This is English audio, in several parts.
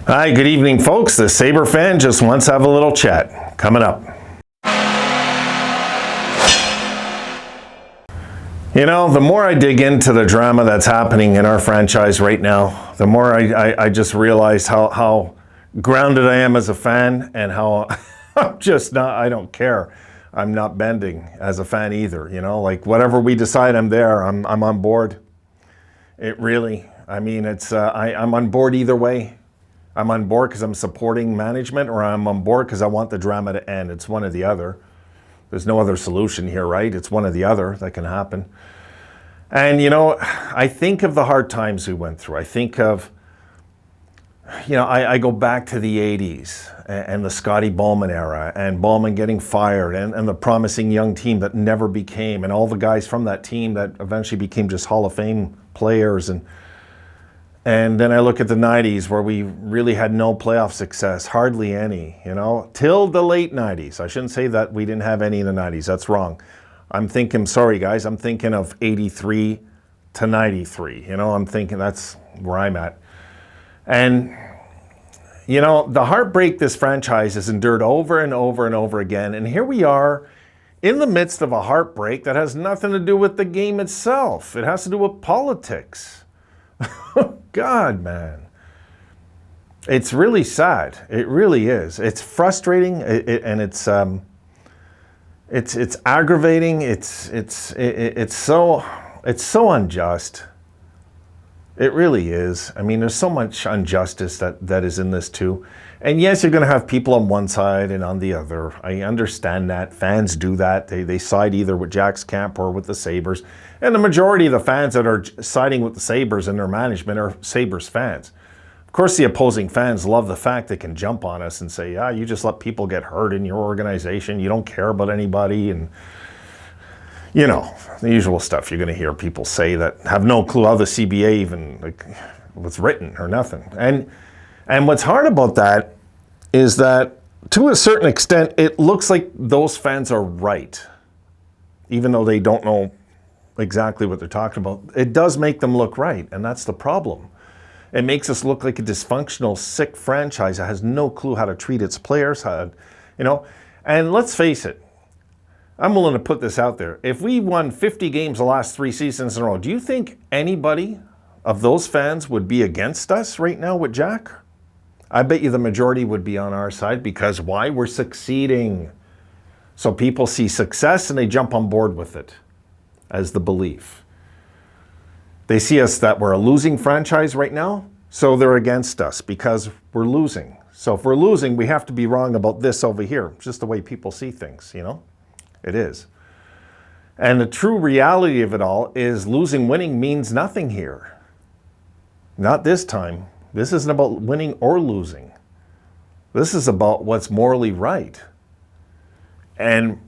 Hi, good evening, folks. The Sabre fan just wants to have a little chat. Coming up. You know, the more I dig into the drama that's happening in our franchise right now, the more I just realize how grounded I am as a fan and how I'm just not, I don't care. I'm not bending as a fan either, you know, like whatever we decide, I'm there. I'm on board. It really, I mean, I'm on board either way. I'm on board because I'm supporting management, or I'm on board because I want the drama to end. It's one or the other. There's no other solution here, right? It's one or the other that can happen. And, you know, I think of the hard times we went through. I think of, you know, I go back to the 80s and the Scotty Bowman era and Bowman getting fired and the promising young team that never became, and all the guys from that team that eventually became just Hall of Fame players. And then I look at the 90s where we really had no playoff success, hardly any, you know, till the late 90s. I shouldn't say that we didn't have any in the 90s. That's wrong. I'm thinking, sorry guys, I'm thinking of 83 to 93. You know, I'm thinking that's where I'm at. And, you know, the heartbreak this franchise has endured over and over and over again. And here we are in the midst of a heartbreak that has nothing to do with the game itself. It has to do with politics. God, man. It's really sad. It really is. It's frustrating, and it's aggravating. It's so unjust. It really is. I mean, there's so much injustice that is in this too. And yes, you're going to have people on one side and on the other. I understand that. Fans do that. They side either with Jack's camp or with the Sabres. And the majority of the fans that are siding with the Sabres and their management are Sabres fans. Of course, the opposing fans love the fact they can jump on us and say, yeah, you just let people get hurt in your organization. You don't care about anybody. And, you know, the usual stuff you're going to hear people say that have no clue how the CBA even was written or nothing. And what's hard about that is that, to a certain extent, it looks like those fans are right, even though they don't know exactly what they're talking about. It does make them look right, and that's the problem. It makes us look like a dysfunctional, sick franchise that has no clue how to treat its players, you know. And let's face it, I'm willing to put this out there. If we won 50 games the last 3 seasons in a row, do you think anybody of those fans would be against us right now with Jack? I bet you the majority would be on our side, because why? We're succeeding. So people see success and they jump on board with it as the belief. They see us that we're a losing franchise right now, so they're against us because we're losing. So if we're losing, we have to be wrong about this over here. It's just the way people see things, you know? It is. And the true reality of it all is losing, winning means nothing here. Not this time. This isn't about winning or losing. This is about what's morally right. And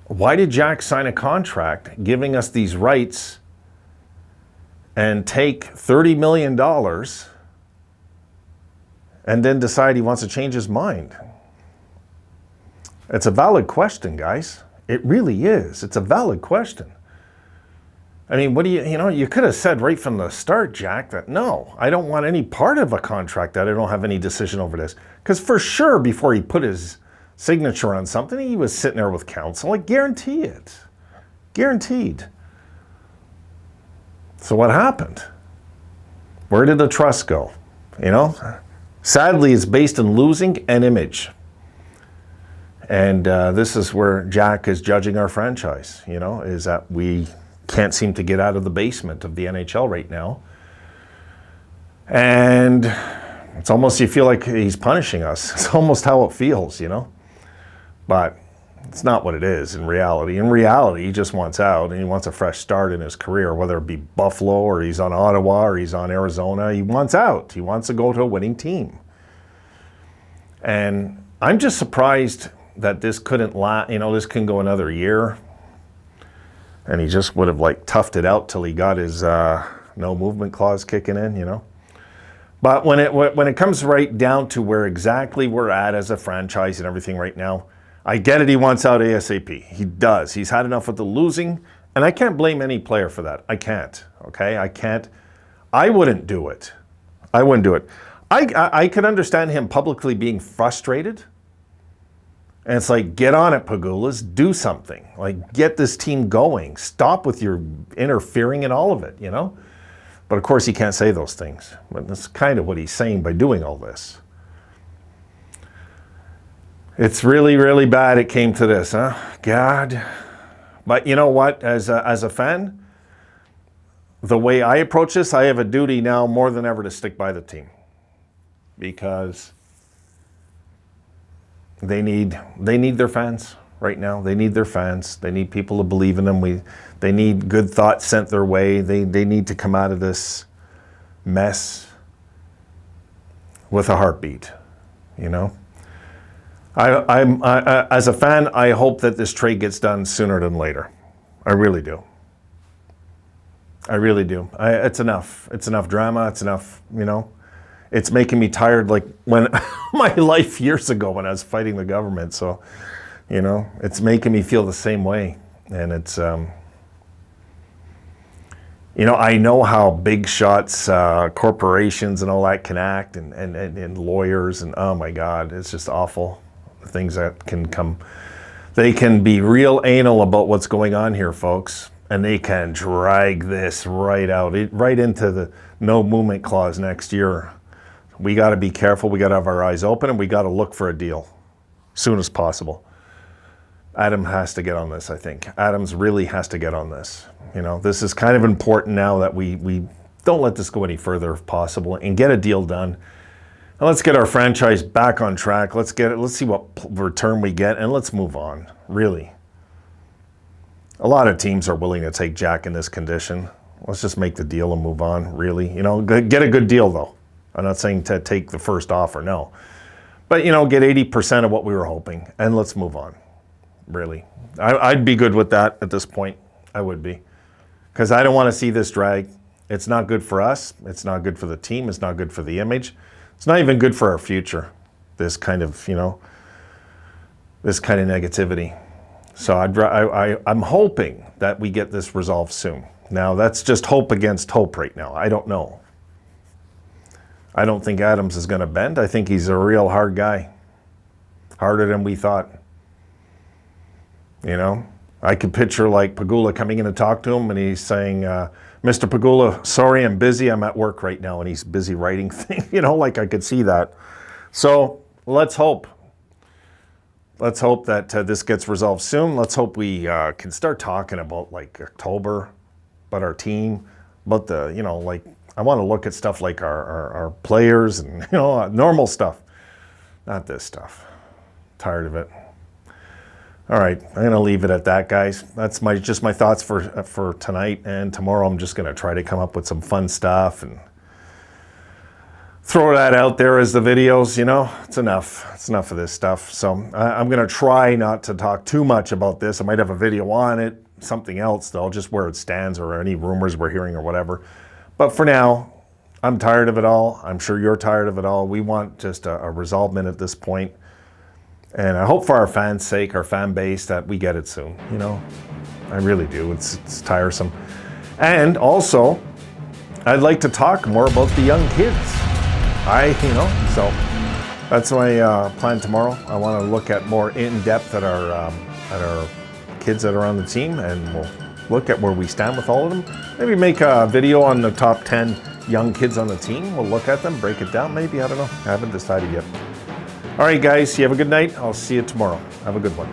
why did Jack sign a contract giving us these rights and take $30 million and then decide he wants to change his mind? It's a valid question, guys. It really is. It's a valid question. I mean, what do you know, you could have said right from the start, Jack, that no, I don't want any part of a contract that I don't have any decision over this. Because for sure, before he put his signature on something, he was sitting there with counsel. I guarantee it. Guaranteed. So what happened? Where did the trust go? You know, sadly, it's based in losing an image. And this is where Jack is judging our franchise, you know, is that we can't seem to get out of the basement of the NHL right now. And it's almost, you feel like he's punishing us. It's almost how it feels, you know. But it's not what it is in reality. In reality, he just wants out and he wants a fresh start in his career, whether it be Buffalo or he's on Ottawa or he's on Arizona. He wants out. He wants to go to a winning team. And I'm just surprised that this couldn't last, you know, this can go another year. And he just would have like toughed it out till he got his no movement clause kicking in, you know. But when it comes right down to where exactly we're at as a franchise and everything right now, I get it, he wants out ASAP. He does. He's had enough of the losing, and I can't blame any player for that. I can't, okay? I can't. I wouldn't do it. I wouldn't do it. I could understand him publicly being frustrated. And it's like, get on it, Pegulas. Do something. Like, get this team going. Stop with your interfering in all of it, you know? But of course, he can't say those things. But that's kind of what he's saying by doing all this. It's really, really bad it came to this, huh? God. But you know what? As a fan, the way I approach this, I have a duty now more than ever to stick by the team. Because they need their fans right now. They need their fans. They need people to believe in them. They need good thoughts sent their way. They need to come out of this mess with a heartbeat, you know? I as a fan, I hope that this trade gets done sooner than later. I really do. I really do. It's enough. It's enough drama. It's enough, you know? It's making me tired, like when my life years ago when I was fighting the government. So, you know, it's making me feel the same way. And it's, you know, I know how big shots corporations and all that can act, and lawyers, and oh my God, it's just awful. The things that can come, they can be real anal about what's going on here, folks. And they can drag this right out, right into the no movement clause next year. We got to be careful. We got to have our eyes open, and we got to look for a deal as soon as possible. Adam has to get on this, I think. Adams really has to get on this. You know, this is kind of important now that we don't let this go any further if possible and get a deal done. And let's get our franchise back on track. Let's see what return we get, and let's move on, really. A lot of teams are willing to take Jack in this condition. Let's just make the deal and move on, really. You know, get a good deal, though. I'm not saying to take the first offer, no. But, you know, get 80% of what we were hoping, and let's move on, really. I'd be good with that at this point. I would be. Because I don't want to see this drag. It's not good for us. It's not good for the team. It's not good for the image. It's not even good for our future, this kind of, you know, this kind of negativity. So I'm hoping that we get this resolved soon. Now, that's just hope against hope right now. I don't know. I don't think Adams is going to bend. I think he's a real hard guy. Harder than we thought. You know? I could picture like Pegula coming in to talk to him, and he's saying, Mr. Pegula, sorry, I'm busy. I'm at work right now, and he's busy writing things. You know, like I could see that. So let's hope. Let's hope that this gets resolved soon. Let's hope we can start talking about like October, about our team, about the, you know, like I want to look at stuff like our players and, you know, normal stuff. Not this stuff. Tired of it. All right, I'm going to leave it at that, guys. That's just my thoughts for tonight, and tomorrow I'm just going to try to come up with some fun stuff and throw that out there as the videos, you know. It's enough. It's enough of this stuff. So I'm going to try not to talk too much about this. I might have a video on it, something else, though, just where it stands or any rumors we're hearing or whatever. But for now, I'm tired of it all. I'm sure you're tired of it all. We want just a resolvement at this point. And I hope for our fans' sake, our fan base, that we get it soon, you know. I really do. It's tiresome. And also, I'd like to talk more about the young kids. So that's my plan tomorrow. I want to look at more in depth at our kids that are on the team, and we'll look at where we stand with all of them. Maybe make a video on the top 10 young kids on the team. We'll look at them, break it down. Maybe, I don't know. I haven't decided yet. All right, guys. You have a good night. I'll see you tomorrow. Have a good one.